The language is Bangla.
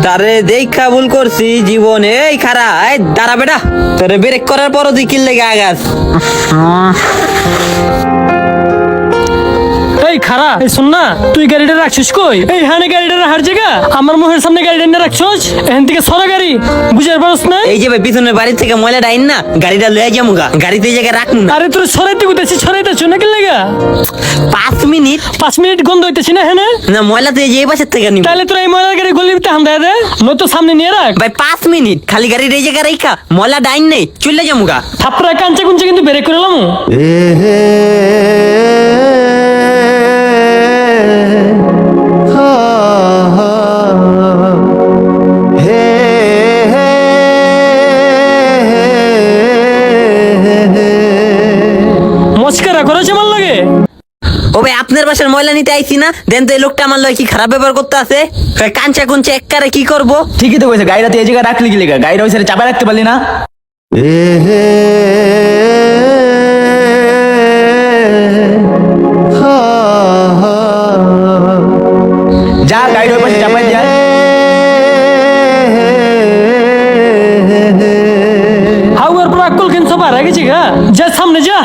তারে দেখা ভুল করছি জীবনে। এই খারা, এই দাঁড়া বেটা, তোরে ব্রেক করার পরও তুই কিল লেগে আগাস। এই খারা, এই শোন না, তুই গাড়িটা রাখছিস কই? এই হানে গাড়িটা রাখার জায়গা আমার মুখের সামনে গাড়িটা এনে রাখছিস। এখান থেকে সরা গাড়ি, বুঝার পারস না? এই যে ভাই পিছনের বাড়ি থেকে ময়লাটা আইন না, গাড়িটা লয়ে যাবো গা, গাড়িতে এই জায়গায় রাখুন না। আরে তোর সরাইতে গুতেছি, সরাইতেছ নাকি লেগা? 5 মিনিট 5 মিনিট গন্ধ হইতেছি না হ্যাঁ? না, ময়লা তো এই যে এই পাশের থেকে নিব। তাহলে তোর এই ময়লার গাড়ি গলিতে হামদা দে, নয়তো সামনে নিয়ে রাখ। ভাই 5 মিনিট খালি গাড়ির এই জায়গায় রাখা, ময়লা ডাইন নেই, চলে যাবো গা। থাপড়া কাঞ্চা কুঞ্চা কিন্তু বেরে করে এলাম। মস্কারা করেছে আমার লাগে। ও ভাই আপনার বাসার ময়লা নিতে আইছি না, দেন তো এই লোকটা আমার লয় কি খারাপ ব্যবহার করতে আছে। কাঞ্চা কুঞ্চা এককারে কি করবো? ঠিকই তো কইছে, গাড়িটা এই জায়গায় রাখলি কি লেগা? গাড়িটা ওই সাইডে চাপা রাখতে পারলি না? যা গাড়িটা ওই পাশে চাপাই দিয়া। হাউয়ার পর আকল কেন সব আর গেছি গা, যা সামনে যা।